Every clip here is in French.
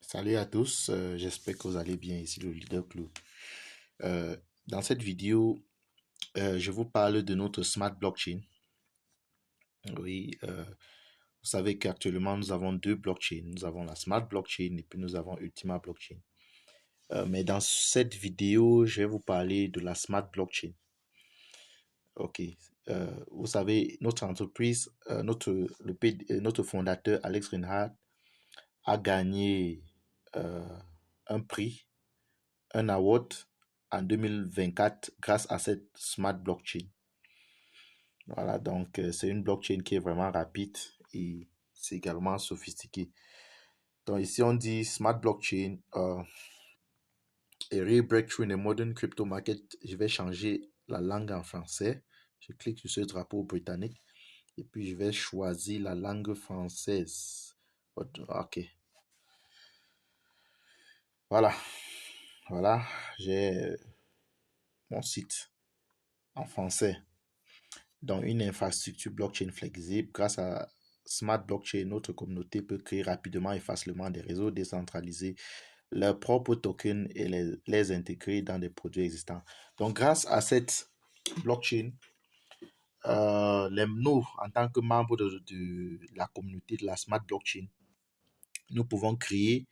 Salut à tous, j'espère que vous allez bien ici le Leader Club. Dans cette vidéo, je vous parle de notre Smart Blockchain. Oui, vous savez qu'actuellement nous avons deux blockchains. Nous avons la Smart Blockchain et puis nous avons Ultima Blockchain. Mais dans cette vidéo, je vais vous parler de la Smart Blockchain. Ok, vous savez, notre entreprise, notre fondateur Alex Reinhardt a gagné un prix, un award en 2024 grâce à cette smart blockchain. Voilà, donc c'est une blockchain qui est vraiment rapide et c'est également sophistiqué. Donc ici on dit smart blockchain, a real breakthrough in a modern crypto market. Je vais changer la langue en français. Je clique sur ce drapeau britannique et puis je vais choisir la langue française. Ok, voilà, voilà, j'ai mon site en français. Donc, une infrastructure blockchain flexible. Grâce à Smart Blockchain, notre communauté peut créer rapidement et facilement des réseaux décentralisés, leurs propres tokens et les intégrer dans des produits existants. Donc, grâce à cette blockchain, nous, en tant que membres de la communauté de la Smart Blockchain, nous pouvons créer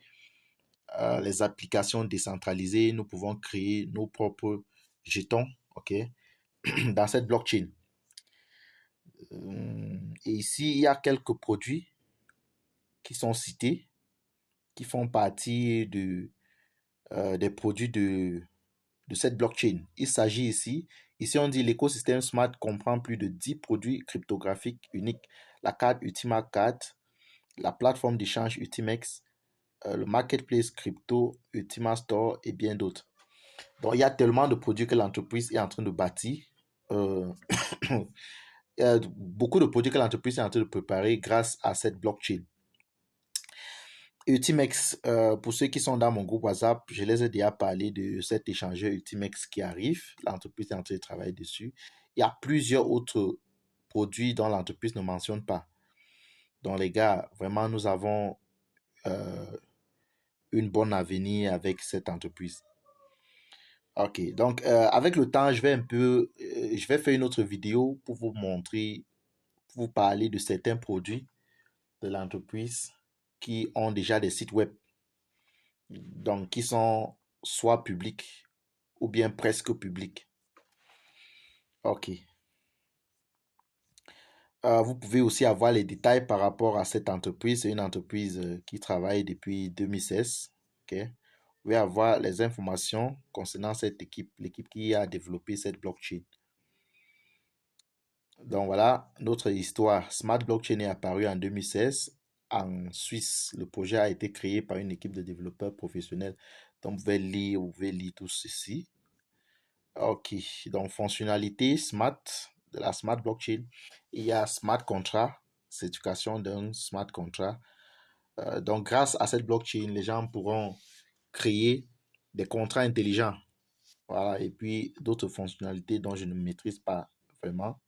les applications décentralisées, nous pouvons créer nos propres jetons, ok, dans cette blockchain. Et ici, il y a quelques produits qui sont cités, qui font partie des produits de cette blockchain. Il s'agit ici on dit l'écosystème Smart comprend plus de 10 produits cryptographiques uniques. La carte Ultima Card, la plateforme d'échange Ultimex, le marketplace crypto Ultima Store et bien d'autres. Donc, il y a tellement de produits que l'entreprise est en train de bâtir. Euh, il y a beaucoup de produits que l'entreprise est en train de préparer grâce à cette blockchain. Ultimex, pour ceux qui sont dans mon groupe WhatsApp, je les ai déjà parlé de cet échangeur Ultimex qui arrive. L'entreprise est en train de travailler dessus. Il y a plusieurs autres produits dont l'entreprise ne mentionne pas. Donc les gars, vraiment, nous avons euh, une bonne avenir avec cette entreprise. Ok, donc avec le temps, je vais faire une autre vidéo pour vous montrer, pour vous parler de certains produits de l'entreprise qui ont déjà des sites web, donc qui sont soit publics ou bien presque publics. Ok. Vous pouvez aussi avoir les détails par rapport à cette entreprise. C'est une entreprise qui travaille depuis 2016. Ok. Vous pouvez avoir les informations concernant cette équipe, l'équipe qui a développé cette blockchain. Donc voilà, notre histoire. Smart Blockchain est apparu en 2016 en Suisse. Le projet a été créé par une équipe de développeurs professionnels. Donc vous pouvez lire tout ceci. Ok, donc fonctionnalité Smart, de la Smart Blockchain. Il y a Smart Contract, c'est l'éducation d'un Smart Contract. Donc grâce à cette blockchain, les gens pourront créer des contrats intelligents. Voilà, et puis d'autres fonctionnalités dont je ne maîtrise pas vraiment.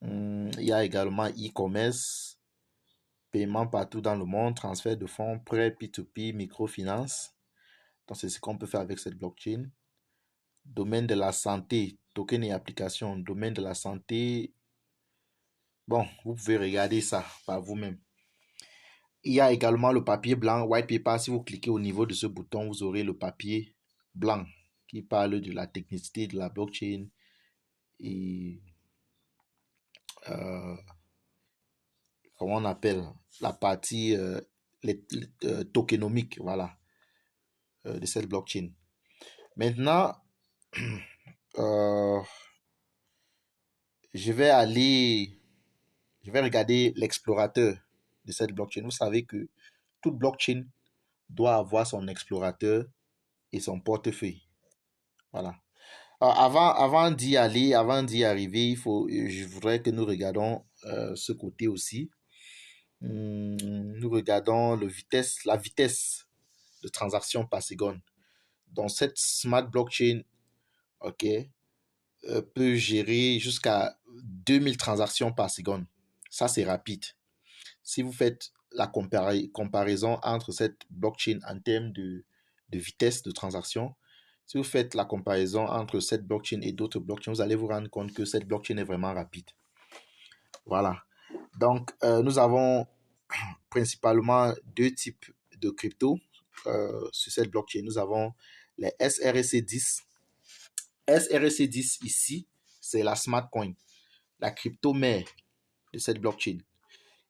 Il y a également e-commerce, paiement partout dans le monde, transfert de fonds, prêt P2P, microfinance. Donc, c'est ce qu'on peut faire avec cette blockchain. Domaine de la santé, token et application. Domaine de la santé, bon, vous pouvez regarder ça par vous-même. Il y a également le papier blanc, white paper. Si vous cliquez au niveau de ce bouton, vous aurez le papier blanc qui parle de la technicité de la blockchain et euh, comment on appelle la partie tokenomique, voilà, de cette blockchain. Maintenant, euh, je vais aller, je vais regarder l'explorateur de cette blockchain. Vous savez que toute blockchain doit avoir son explorateur et son portefeuille. Voilà. Avant d'y arriver, je voudrais que nous regardions ce côté aussi. Nous regardons la vitesse de transaction par seconde. Donc, cette smart blockchain, ok, peut gérer jusqu'à 2000 transactions par seconde. Ça, c'est rapide. Si vous faites la comparaison entre cette blockchain en termes de vitesse de transaction. Si vous faites la comparaison entre cette blockchain et d'autres blockchains, vous allez vous rendre compte que cette blockchain est vraiment rapide. Voilà. Donc, nous avons principalement deux types de crypto sur cette blockchain. Nous avons les SRC10. SRC10 ici, c'est la smart coin, la crypto mère de cette blockchain.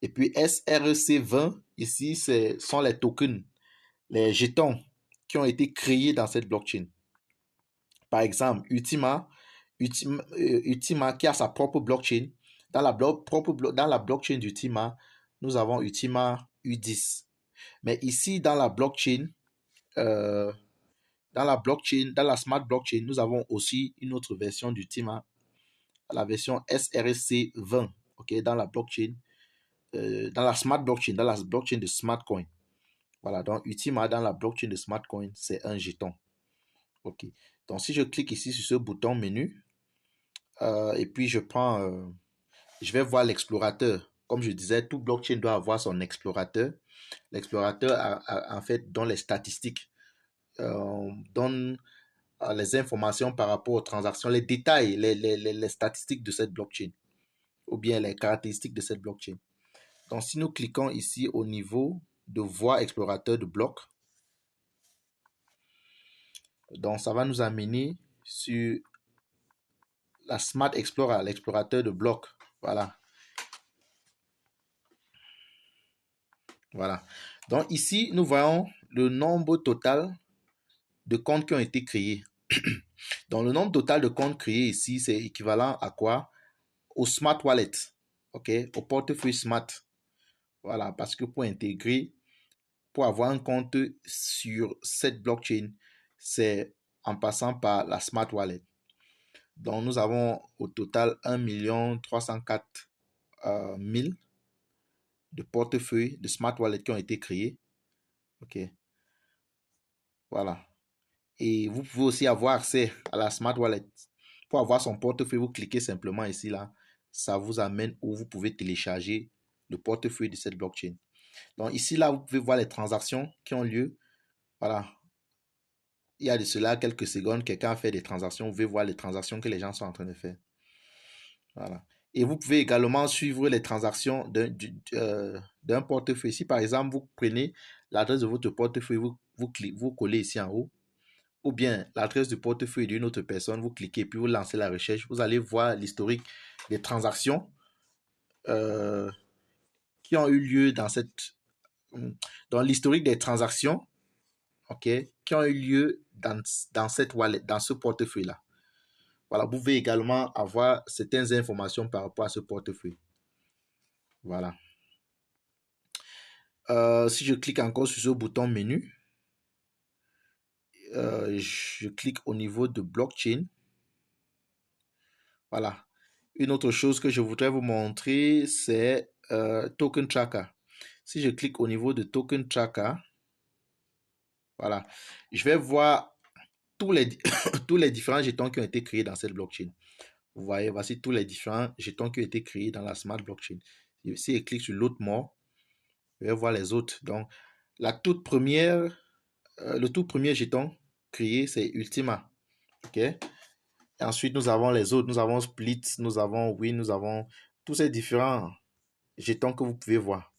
Et puis SRC20 ici, ce sont les tokens, les jetons qui ont été créés dans cette blockchain. Par exemple, Ultima qui a sa propre blockchain. Dans la blockchain d'Ultima, nous avons Ultima U10. Mais ici, dans la blockchain, dans la smart blockchain, nous avons aussi une autre version d'Ultima, la version SRC20, ok, dans la blockchain, dans la smart blockchain, dans la blockchain de Smartcoin. Voilà, donc Ultima dans la blockchain de Smartcoin, c'est un jeton. Ok, donc si je clique ici sur ce bouton menu, et puis je vais voir l'explorateur. Comme je disais, tout blockchain doit avoir son explorateur. L'explorateur, en fait, donne les statistiques, donne les informations par rapport aux transactions, les détails, les statistiques de cette blockchain, ou bien les caractéristiques de cette blockchain. Donc, si nous cliquons ici au niveau de voir explorateur de blocs, donc ça va nous amener sur la Smart Explorer, l'explorateur de blocs. Voilà. Voilà. Donc ici, nous voyons le nombre total de comptes qui ont été créés. Donc le nombre total de comptes créés ici, c'est équivalent à quoi? Au Smart Wallet. OK? Au portefeuille Smart. Voilà. Parce que pour intégrer, pour avoir un compte sur cette blockchain, c'est en passant par la Smart Wallet. Donc nous avons au total 1 304 000 de portefeuilles de Smart Wallet qui ont été créés. OK. Voilà. Et vous pouvez aussi avoir accès à la Smart Wallet. Pour avoir son portefeuille, vous cliquez simplement ici, là. Ça vous amène où vous pouvez télécharger le portefeuille de cette blockchain. Donc ici, là, vous pouvez voir les transactions qui ont lieu. Voilà. Il y a de cela quelques secondes, quelqu'un a fait des transactions. Vous pouvez voir les transactions que les gens sont en train de faire. Voilà. Et vous pouvez également suivre les transactions d'un portefeuille. Si par exemple, vous prenez l'adresse de votre portefeuille, vous collez ici en haut, ou bien l'adresse du portefeuille d'une autre personne, vous cliquez puis vous lancez la recherche, vous allez voir l'historique des transactions qui ont eu lieu dans l'historique des transactions, ok, qui ont eu lieu dans cette wallet, dans ce portefeuille-là. Voilà, vous pouvez également avoir certaines informations par rapport à ce portefeuille. Voilà. Si je clique encore sur ce bouton menu, je clique au niveau de blockchain. Voilà. Une autre chose que je voudrais vous montrer, c'est Token Tracker. Si je clique au niveau de Token Tracker, voilà, je vais voir tous les, tous les différents jetons qui ont été créés dans cette blockchain. Vous voyez, voici tous les différents jetons qui ont été créés dans la Smart Blockchain. Si je clique sur l'autre mot, je vais voir les autres. Donc, la toute première, le tout premier jeton créé, c'est Ultima. OK? Et ensuite, nous avons les autres. Nous avons Split, nous avons Win, nous avons tous ces différents jetons que vous pouvez voir.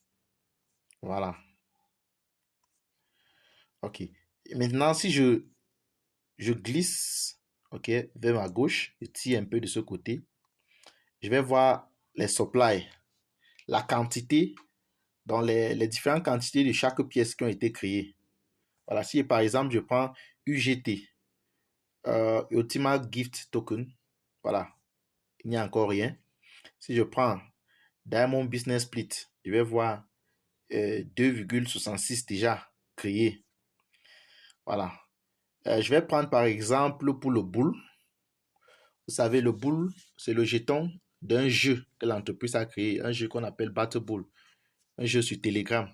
Voilà. OK. Et maintenant, si je glisse, OK, vers ma gauche, je tire un peu de ce côté, je vais voir les supplies, la quantité, dans les différentes quantités de chaque pièce qui ont été créées. Voilà, si par exemple, je prends UGT, Ultima Gift Token, voilà, il n'y a encore rien. Si je prends Diamond Business Split, je vais voir 2,66 déjà créés. Voilà. Je vais prendre par exemple pour le boule. Vous savez, le boule, c'est le jeton d'un jeu que l'entreprise a créé, un jeu qu'on appelle Battle Bull, un jeu sur Telegram.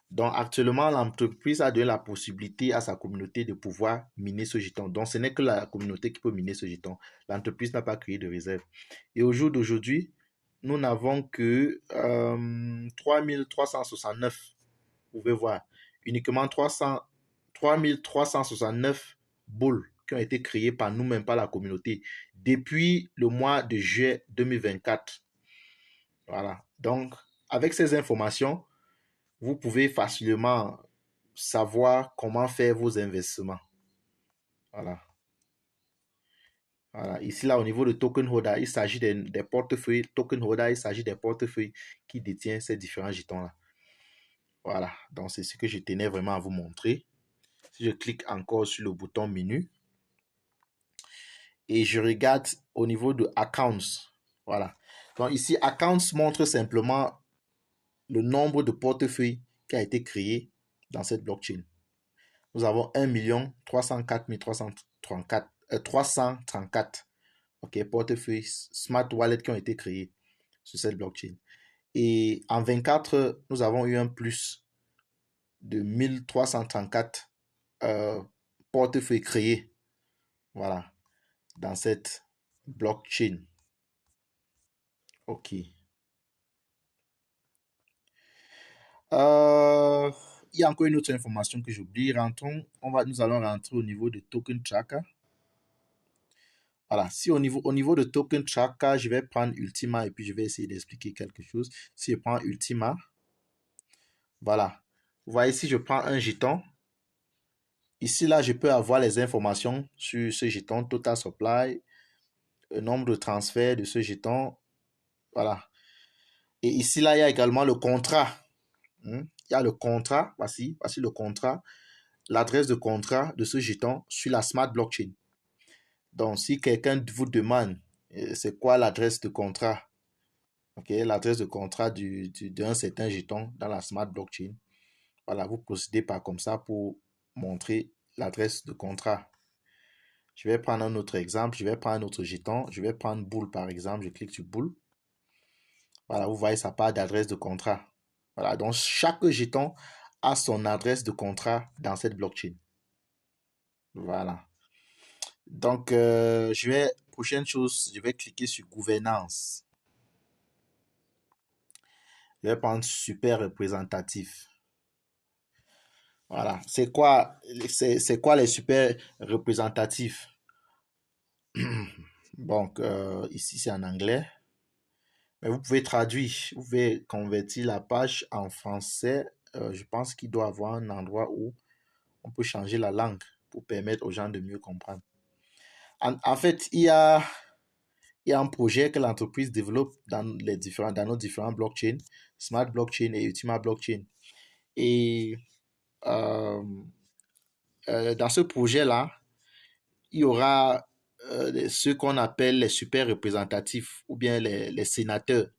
Donc actuellement, l'entreprise a donné la possibilité à sa communauté de pouvoir miner ce jeton. Donc ce n'est que la communauté qui peut miner ce jeton. L'entreprise n'a pas créé de réserve. Et au jour d'aujourd'hui, nous n'avons que 3369. Vous pouvez voir, uniquement 3369 boules qui ont été créées par nous-mêmes, par la communauté, depuis le mois de juillet 2024. Voilà. Donc, avec ces informations, vous pouvez facilement savoir comment faire vos investissements. Voilà. Voilà. Ici, là, au niveau de Token Holder, il s'agit des portefeuilles. Token Holder, il s'agit des portefeuilles qui détiennent ces différents jetons-là. Voilà. Donc, c'est ce que je tenais vraiment à vous montrer. Si je clique encore sur le bouton menu et je regarde au niveau de Accounts. Voilà. Donc, ici, Accounts montre simplement le nombre de portefeuilles qui a été créé dans cette blockchain. Nous avons 1 304 334 portefeuilles Smart Wallet qui ont été créés sur cette blockchain. Et en 24 heures, nous avons eu un plus de 1334 portefeuilles créés. Voilà, dans cette blockchain. OK. Il y a encore une autre information que j'oublie. Nous allons rentrer au niveau de Token Tracker. Voilà, si au niveau de Token Tracker, je vais prendre Ultima et puis je vais essayer d'expliquer quelque chose. Si je prends Ultima, voilà. Vous voyez, si je prends un jeton, ici, là, je peux avoir les informations sur ce jeton, Total Supply, le nombre de transferts de ce jeton. Voilà. Et ici, là, il y a également le contrat. Il y a le contrat, voici le contrat, l'adresse de contrat de ce jeton sur la Smart Blockchain. Donc, si quelqu'un vous demande c'est quoi l'adresse de contrat, l'adresse de contrat d'un certain jeton dans la Smart Blockchain, voilà, vous procédez par comme ça pour montrer l'adresse de contrat. Je vais prendre un autre exemple, je vais prendre un autre jeton, je vais prendre boule par exemple, je clique sur boule. Voilà, vous voyez, ça part d'adresse de contrat. Voilà, donc chaque jeton a son adresse de contrat dans cette blockchain. Voilà. Donc, prochaine chose, je vais cliquer sur gouvernance. Je vais prendre super représentatif. Voilà. C'est quoi les super représentatifs? Donc, ici, c'est en anglais. Mais vous pouvez traduire, vous pouvez convertir la page en français. Je pense qu'il doit y avoir un endroit où on peut changer la langue pour permettre aux gens de mieux comprendre. En fait, il y a un projet que l'entreprise développe dans nos différents blockchains, Smart Blockchain et Ultima Blockchain. Et dans ce projet-là, il y aura ceux qu'on appelle les super représentatifs ou bien les sénateurs.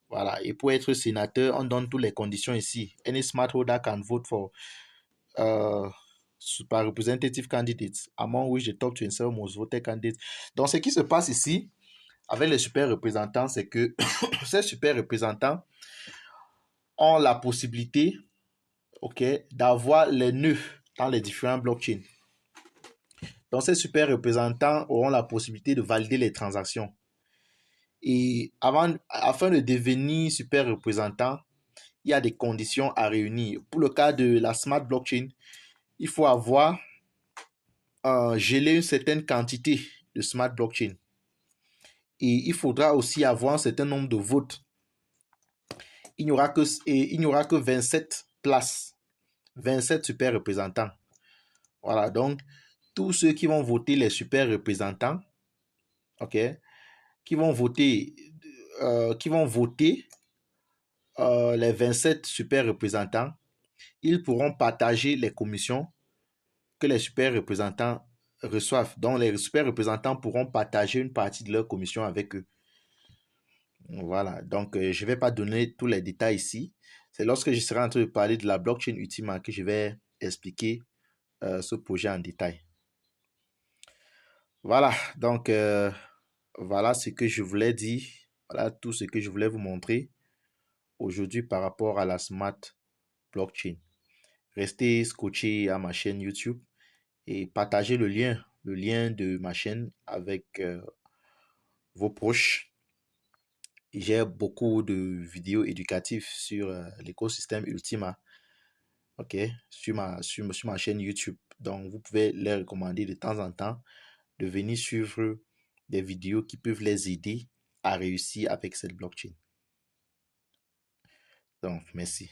Voilà. Et pour être sénateur, on donne toutes les conditions ici. Any smart holder can vote for super representative candidates, among which the top 27 most voted candidates. Donc, ce qui se passe ici avec les super représentants, c'est que ces super représentants ont la possibilité, d'avoir les nœuds dans les différents blockchains. Donc, ces super représentants auront la possibilité de valider les transactions. Et afin de devenir super représentant, il y a des conditions à réunir. Pour le cas de la Smart Blockchain, il faut avoir gelé une certaine quantité de Smart Blockchain. Et il faudra aussi avoir un certain nombre de votes. Il n'y aura que 27 places, 27 super représentants. Voilà, donc tous ceux qui vont voter les super représentants, qui vont voter les 27 super représentants, ils pourront partager les commissions que les super représentants reçoivent. Donc, les super représentants pourront partager une partie de leur commission avec eux. Voilà, donc je ne vais pas donner tous les détails ici. C'est lorsque je serai en train de parler de la blockchain Ultima que je vais expliquer ce projet en détail. Voilà, donc voilà ce que je voulais dire. Voilà tout ce que je voulais vous montrer aujourd'hui par rapport à la Smart Blockchain. Restez scotchés à ma chaîne YouTube et partagez le lien de ma chaîne avec vos proches. J'ai beaucoup de vidéos éducatives sur l'écosystème Ultima, ok, sur ma chaîne YouTube. Donc, vous pouvez les recommander de temps en temps de venir suivre des vidéos qui peuvent les aider à réussir avec cette blockchain. Donc, merci.